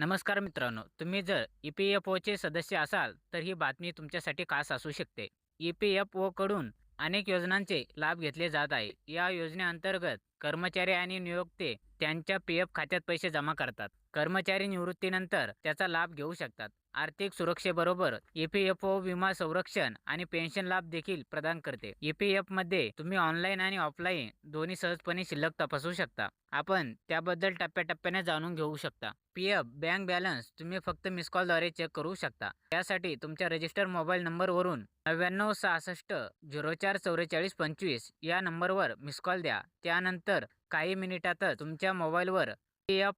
नमस्कार मित्रांनो, तुम्ही जर ई-पी-एफ-ओचे सदस्य असाल, तर ही बातमी तुमच्यासाठी खास असू शकते. ई-पी-एफ-ओकडून अनेक योजनांचे लाभ घेतले जात आहे. या योजनेअंतर्गत कर्मचारी आणि नियोक्ते त्यांच्या पी-एफ खात्यात पैसे जमा करतात. कर्मचारी निवृत्तीनंतर त्याचा लाभ घेऊ शकतात. आर्थिक सुरक्षेबरोबर ई-पी-एफ-ओ विमा संरक्षण आणि पेन्शन लाभ देखील प्रदान करते. ई-पी-एफमध्ये तुम्ही ऑनलाईन आणि ऑफलाईन दोन्ही सहजपणे शिल्लक तपासू शकता. आपण त्याबद्दल टप्प्याटप्प्याने जाणून घेऊ शकता. पी-एफ बँक बॅलन्स तुम्ही फक्त मिस कॉलद्वारे चेक करू शकता. त्यासाठी तुमच्या रजिस्टर्ड मोबाईल नंबरवरून 9966 044425 या नंबरवर मिस कॉल द्या. त्यानंतर काही मिनिटातच तुमच्या मोबाईलवर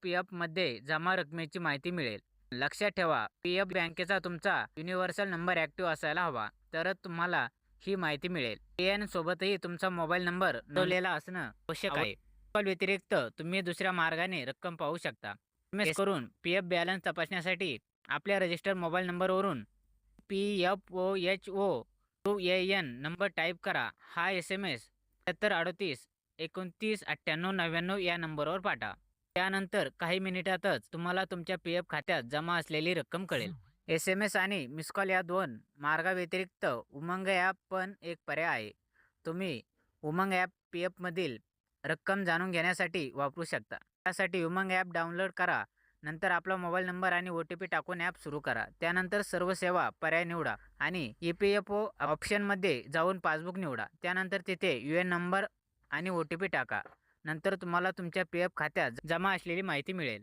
पी-एफ-मध्ये जमा रकमेची माहिती मिळेल. लक्षात ठेवा, पी-एफ बँकेचा तुमचा युनिव्हर्सल नंबर ॲक्टिव्ह असायला हवा, तरच तुम्हाला ही माहिती मिळेल. एन सोबतही तुमचा मोबाईल नंबर नोंदवलेला असणं आवश्यक आहे. कॉल व्यतिरिक्त तुम्ही दुसऱ्या मार्गाने रक्कम पाहू शकता. एस करून पी-एफ बॅलन्स तपासण्यासाठी आपल्या रजिस्टर्ड मोबाईल नंबरवरून PFOHO2AN नंबर टाईप करा. हा SMS 7738 29 98 99 या नंबरवर पाठवा. त्यानंतर काही मिनिटातच तुम्हाला तुमच्या पी-एफ खात्यात जमा असलेली रक्कम कळेल. SMS आणि मिस कॉल या दोन मार्गाव्यतिरिक्त उमंग ॲप पण एक पर्याय आहे. तुम्ही उमंग ॲप पी-एफमधील रक्कम जाणून घेण्यासाठी वापरू शकता. त्यासाठी उमंग ॲप डाउनलोड करा. नंतर आपला मोबाईल नंबर आणि ओ-टी-पी टाकून ॲप सुरू करा. त्यानंतर सर्व सेवा पर्याय निवडा आणि ई-पी-एफ-ओ ऑप्शनमध्ये जाऊन पासबुक निवडा. त्यानंतर तिथे यू-एन नंबर आणि ओ-टी-पी टाका. नंतर तुम्हाला तुमच्या पी-एफ खात्यात जमा असलेली माहिती मिळेल.